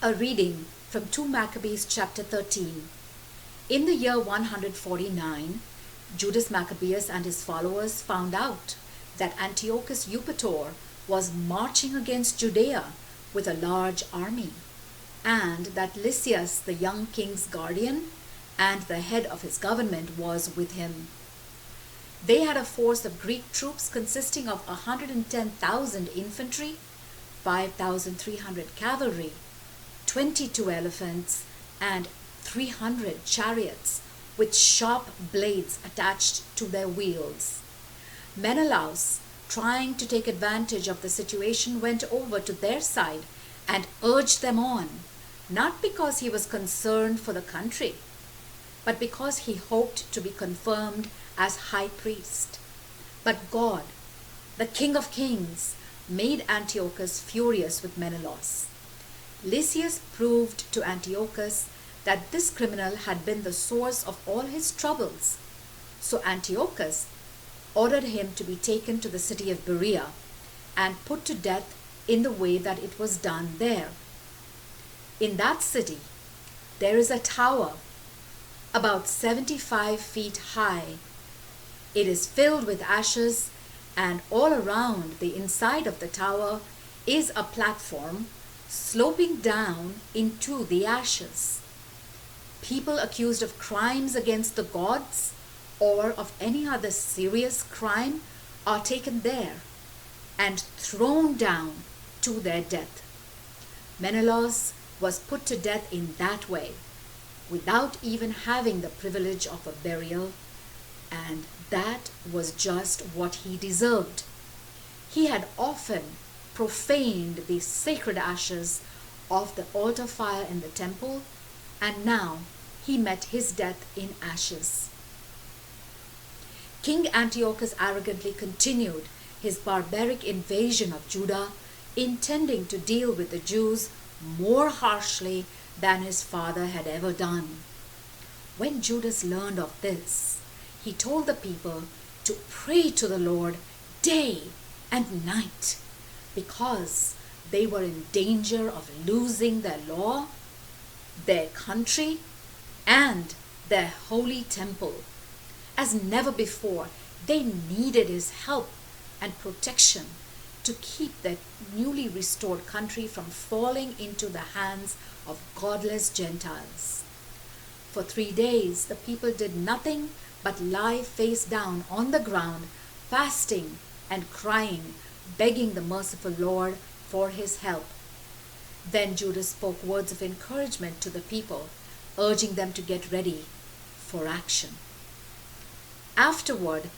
A reading from 2 Maccabees chapter 13. In the year 149, Judas Maccabeus and his followers found out that Antiochus Eupator was marching against Judea with a large army, and that Lysias, the young king's guardian and the head of his government, was with him. They had a force of Greek troops consisting of 110,000 infantry, 5,300 cavalry, 22 elephants, and 300 chariots with sharp blades attached to their wheels. Menelaus, trying to take advantage of the situation, went over to their side and urged them on, not because he was concerned for the country, but because he hoped to be confirmed as high priest. But God, the King of Kings, made Antiochus furious with Menelaus. Lysias proved to Antiochus that this criminal had been the source of all his troubles. So Antiochus ordered him to be taken to the city of Berea and put to death in the way that it was done there. In that city there is a tower about 75 feet high. It is filled with ashes, and all around the inside of the tower is a platform sloping down into the ashes. People accused of crimes against the gods or of any other serious crime are taken there and thrown down to their death. Menelaus was put to death in that way, without even having the privilege of a burial, and that was just what he deserved. He had often profaned the sacred ashes of the altar fire in the temple, and now he met his death in ashes. King Antiochus arrogantly continued his barbaric invasion of Judah, intending to deal with the Jews more harshly than his father had ever done. When Judas learned of this, he told the people to pray to the Lord day and night, because they were in danger of losing their law, their country, and their holy temple. As never before, they needed his help and protection to keep their newly restored country from falling into the hands of godless Gentiles. For 3 days, the people did nothing but lie face down on the ground, fasting and crying, begging the merciful Lord for his help. Then Judas spoke words of encouragement to the people, urging them to get ready for action. Afterward,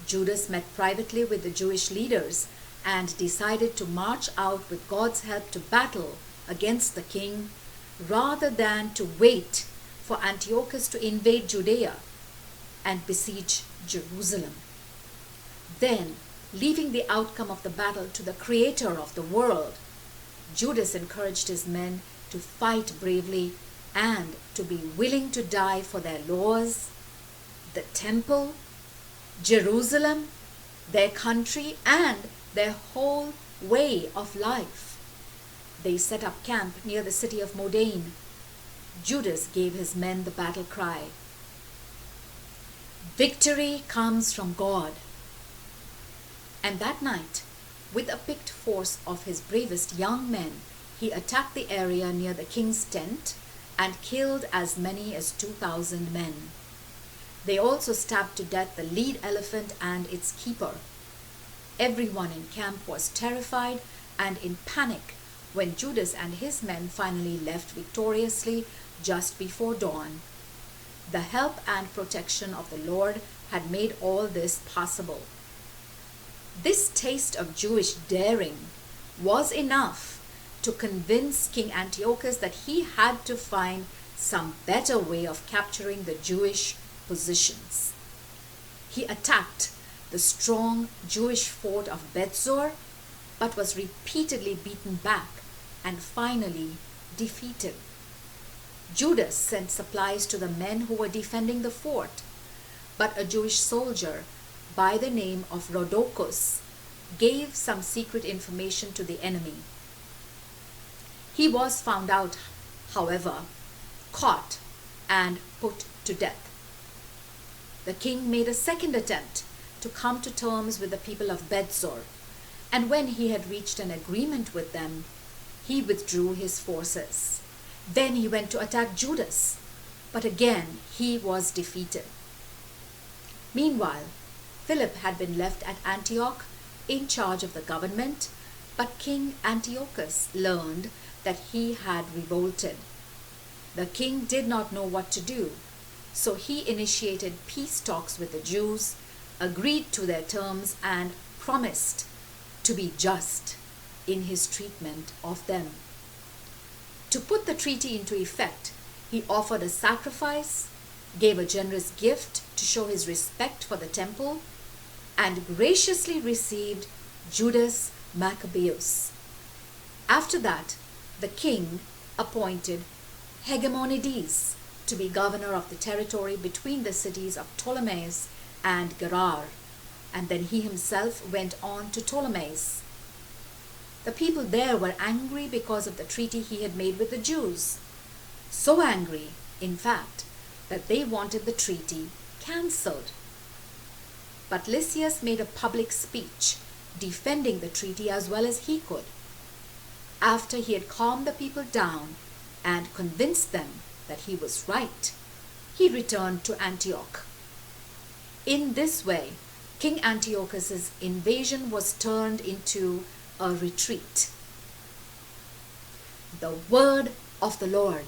Judas met privately with the Jewish leaders and decided to march out with God's help to battle against the king, rather than to wait for Antiochus to invade Judea and besiege Jerusalem. Then, leaving the outcome of the battle to the Creator of the world, Judas encouraged his men to fight bravely and to be willing to die for their laws, the temple, Jerusalem, their country, and their whole way of life. They set up camp near the city of Modane. Judas gave his men the battle cry, "Victory comes from God." And that night, with a picked force of his bravest young men, he attacked the area near the king's tent and killed as many as 2,000 men. They also stabbed to death the lead elephant and its keeper. Everyone in camp was terrified and in panic when Judas and his men finally left victoriously just before dawn. The help and protection of the Lord had made all this possible. This taste of Jewish daring was enough to convince King Antiochus that he had to find some better way of capturing the Jewish positions. He attacked the strong Jewish fort of Bethzor, but was repeatedly beaten back and finally defeated. Judas sent supplies to the men who were defending the fort, but a Jewish soldier by the name of Rhodocus gave some secret information to the enemy. He was found out, however, caught and put to death. The king made a second attempt to come to terms with the people of Bethzor, and when he had reached an agreement with them, he withdrew his forces. Then he went to attack Judas, but again he was defeated. Meanwhile, Philip had been left at Antioch in charge of the government, but King Antiochus learned that he had revolted. The king did not know what to do, so he initiated peace talks with the Jews, agreed to their terms, and promised to be just in his treatment of them. To put the treaty into effect, he offered a sacrifice, gave a generous gift to show his respect for the temple, and graciously received Judas Maccabeus. After that, the king appointed Hegemonides to be governor of the territory between the cities of Ptolemais and Gerar, and then he himself went on to Ptolemais. The people there were angry because of the treaty he had made with the Jews. So angry, in fact, that they wanted the treaty cancelled. But Lysias made a public speech defending the treaty as well as he could. After he had calmed the people down and convinced them that he was right, he returned to Antioch. In this way, King Antiochus's invasion was turned into a retreat. The word of the Lord.